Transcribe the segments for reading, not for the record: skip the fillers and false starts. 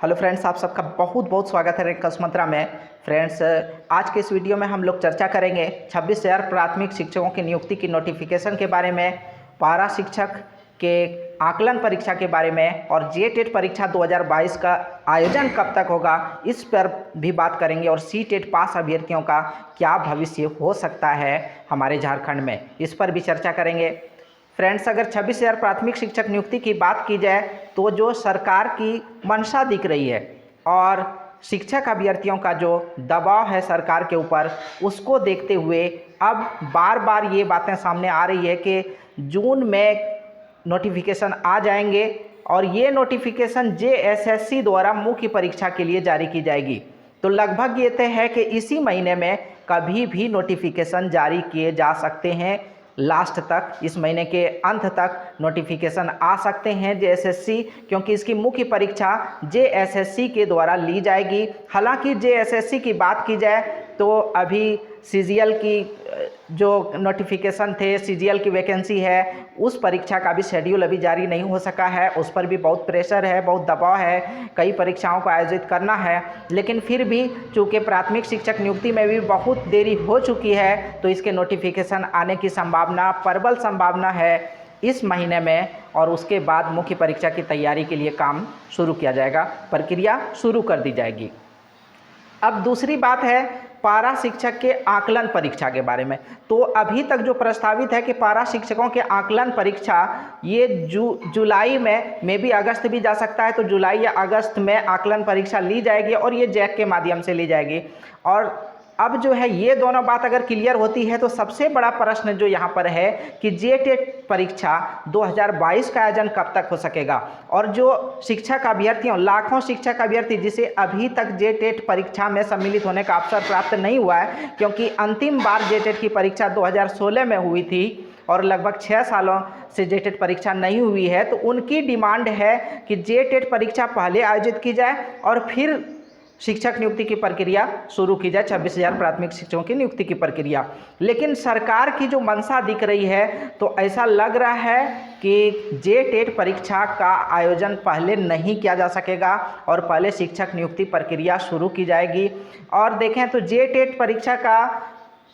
Hello friends, आप सबका बहुत बहुत स्वागत है रेडक्रॉस मंत्रा में। फ्रेंड्स, आज के इस वीडियो में हम लोग चर्चा करेंगे 26,000 प्राथमिक शिक्षकों की नियुक्ति की नोटिफिकेशन के बारे में, पारा शिक्षक के आकलन परीक्षा के बारे में और जेटेट परीक्षा 2022 का आयोजन कब तक होगा इस पर भी बात करेंगे और सीटेट पास अभ्यर्थियों का क्या भविष्य हो सकता है हमारे झारखंड में, इस पर भी चर्चा करेंगे। फ्रेंड्स, अगर 26,000 प्राथमिक शिक्षक नियुक्ति की बात की जाए तो जो सरकार की मंशा दिख रही है और शिक्षक अभ्यर्थियों का जो दबाव है सरकार के ऊपर, उसको देखते हुए अब बार बार ये बातें सामने आ रही है कि जून में नोटिफिकेशन आ जाएंगे और ये नोटिफिकेशन जेएसएससी द्वारा मुख्य परीक्षा के लिए जारी की जाएगी। तो लगभग ये तय है कि इसी महीने में कभी भी नोटिफिकेशन जारी किए जा सकते हैं। लास्ट तक, इस महीने के अंत तक नोटिफिकेशन आ सकते हैं जेएसएससी, क्योंकि इसकी मुख्य परीक्षा जेएसएससी के द्वारा ली जाएगी। हालांकि जेएसएससी की बात की जाए तो अभी सीजीएल की जो नोटिफिकेशन थे, सीजीएल की वैकेंसी है, उस परीक्षा का भी शेड्यूल अभी जारी नहीं हो सका है। उस पर भी बहुत प्रेशर है, बहुत दबाव है, कई परीक्षाओं को आयोजित करना है। लेकिन फिर भी चूँकि प्राथमिक शिक्षक नियुक्ति में भी बहुत देरी हो चुकी है, तो इसके नोटिफिकेशन आने की संभावना, प्रबल संभावना है इस महीने में, और उसके बाद मुख्य परीक्षा की तैयारी के लिए काम शुरू किया जाएगा, प्रक्रिया शुरू कर दी जाएगी। अब दूसरी बात है पारा शिक्षक के आकलन परीक्षा के बारे में। तो अभी तक जो प्रस्तावित है कि पारा शिक्षकों के आकलन परीक्षा ये जुलाई में भी अगस्त भी जा सकता है, तो जुलाई या अगस्त में आकलन परीक्षा ली जाएगी और ये जैक के माध्यम से ली जाएगी। और अब जो है ये दोनों बात अगर क्लियर होती है तो सबसे बड़ा प्रश्न जो यहाँ पर है कि जेटेट परीक्षा 2022 का आयोजन कब तक हो सकेगा। और जो शिक्षक अभ्यर्थियों, लाखों शिक्षक अभ्यर्थी जिसे अभी तक जेटेट परीक्षा में सम्मिलित होने का अवसर प्राप्त नहीं हुआ है, क्योंकि अंतिम बार जेटेट की परीक्षा 2016 में हुई थी और लगभग 6 सालों से जेटेट परीक्षा नहीं हुई है, तो उनकी डिमांड है कि जेटेट परीक्षा पहले आयोजित की जाए और फिर शिक्षक नियुक्ति की प्रक्रिया शुरू की जाए, 26,000 प्राथमिक शिक्षकों की नियुक्ति की प्रक्रिया। लेकिन सरकार की जो मंशा दिख रही है, तो ऐसा लग रहा है कि जेटेट परीक्षा का आयोजन पहले नहीं किया जा सकेगा और पहले शिक्षक नियुक्ति प्रक्रिया शुरू की जाएगी। और देखें तो जेटेट परीक्षा का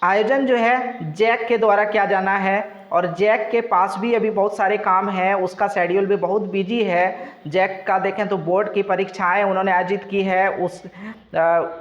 आयोजन जो है जैक के द्वारा किया जाना है और जैक के पास भी अभी बहुत सारे काम हैं, उसका शेड्यूल भी बहुत बिजी है। जैक का देखें तो बोर्ड की परीक्षाएं उन्होंने आयोजित की है,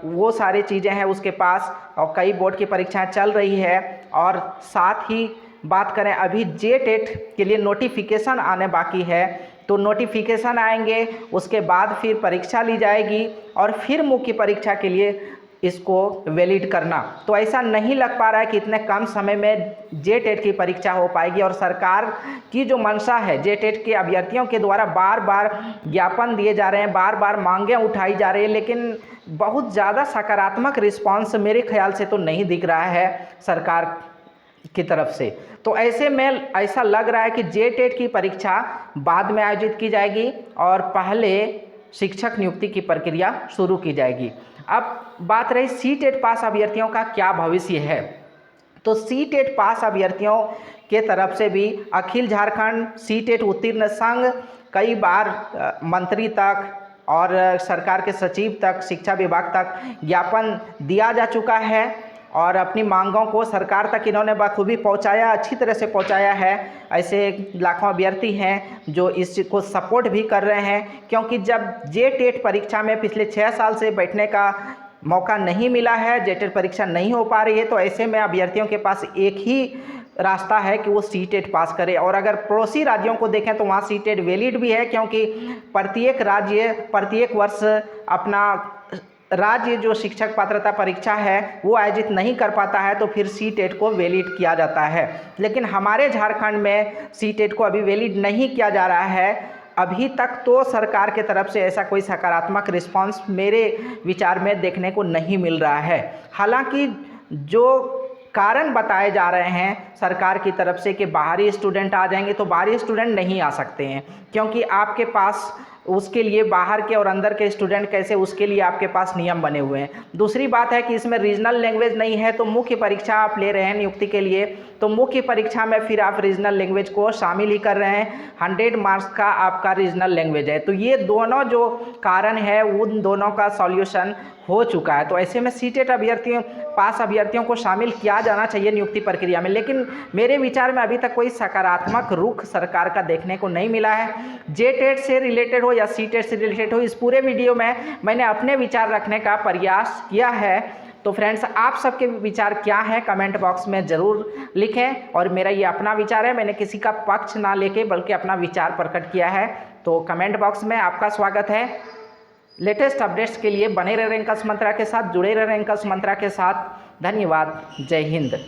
वो सारी चीज़ें हैं उसके पास, और कई बोर्ड की परीक्षाएं चल रही है। और साथ ही बात करें अभी जेटेट के लिए नोटिफिकेशन आने बाकी है, तो नोटिफिकेशन आएंगे, उसके बाद फिर परीक्षा ली जाएगी और फिर मुख्य परीक्षा के लिए इसको वैलिड करना। तो ऐसा नहीं लग पा रहा है कि इतने कम समय में जेटेट की परीक्षा हो पाएगी। और सरकार की जो मंशा है, जेटेट के अभ्यर्थियों के द्वारा बार बार ज्ञापन दिए जा रहे हैं, बार बार मांगें उठाई जा रही है, लेकिन बहुत ज़्यादा सकारात्मक रिस्पांस मेरे ख्याल से तो नहीं दिख रहा है सरकार की तरफ से। तो ऐसे में ऐसा लग रहा है कि जेटेट की परीक्षा बाद में आयोजित की जाएगी और पहले शिक्षक नियुक्ति की प्रक्रिया शुरू की जाएगी। अब बात रही सीटेट पास अभ्यर्थियों का क्या भविष्य है, तो सीटेट पास अभ्यर्थियों के तरफ से भी अखिल झारखंड सीटेट उत्तीर्ण संघ कई बार मंत्री तक और सरकार के सचिव तक, शिक्षा विभाग तक ज्ञापन दिया जा चुका है और अपनी मांगों को सरकार तक इन्होंने बखूबी पहुंचाया, अच्छी तरह से पहुंचाया है। ऐसे लाखों अभ्यर्थी हैं जो इसको सपोर्ट भी कर रहे हैं, क्योंकि जब जेटेट परीक्षा में पिछले 6 साल से बैठने का मौका नहीं मिला है, जेटेट परीक्षा नहीं हो पा रही है, तो ऐसे में अभ्यर्थियों के पास एक ही रास्ता है कि वो सीटेट पास करे। और अगर पड़ोसी राज्यों को देखें तो वहाँ सीटेट वैलिड भी है, क्योंकि प्रत्येक राज्य प्रत्येक वर्ष अपना राज्य जो शिक्षक पात्रता परीक्षा है वो आयोजित नहीं कर पाता है, तो फिर सीटेट को वैलिड किया जाता है। लेकिन हमारे झारखंड में सीटेट को अभी वैलिड नहीं किया जा रहा है। अभी तक तो सरकार के तरफ से ऐसा कोई सकारात्मक रिस्पांस मेरे विचार में देखने को नहीं मिल रहा है। हालांकि जो कारण बताए जा रहे हैं सरकार की तरफ से कि बाहरी स्टूडेंट आ जाएंगे, तो बाहरी स्टूडेंट नहीं आ सकते हैं, क्योंकि आपके पास उसके लिए बाहर के और अंदर के स्टूडेंट कैसे, उसके लिए आपके पास नियम बने हुए हैं। दूसरी बात है कि इसमें रीजनल लैंग्वेज नहीं है, तो मुख्य परीक्षा आप ले रहे हैं नियुक्ति के लिए, तो मुख्य परीक्षा में फिर आप रीजनल लैंग्वेज को शामिल ही कर रहे हैं। 100 मार्क्स का आपका रीजनल लैंग्वेज है। तो ये दोनों जो कारण है उन दोनों का सॉल्यूशन हो चुका है। तो ऐसे में सीटेट अभ्यर्थियों पास अभ्यर्थियों को शामिल किया जाना चाहिए नियुक्ति प्रक्रिया में, लेकिन मेरे विचार में अभी तक कोई सकारात्मक रुख सरकार का देखने को नहीं मिला है। जेटेट से रिलेटेड हो या सीटेट से रिलेटेड हो, इस पूरे वीडियो में मैंने अपने विचार रखने का प्रयास किया है। तो फ्रेंड्स, आप सबके विचार क्या हैं कमेंट बॉक्स में ज़रूर लिखें। और मेरा ये अपना विचार है, मैंने किसी का पक्ष ना लेके बल्कि अपना विचार प्रकट किया है। तो कमेंट बॉक्स में आपका स्वागत है। लेटेस्ट अपडेट्स के लिए बने रहे रैंकर्स मंत्रा के साथ, जुड़े रहे रैंकर्स मंत्रा के साथ। धन्यवाद। जय हिंद।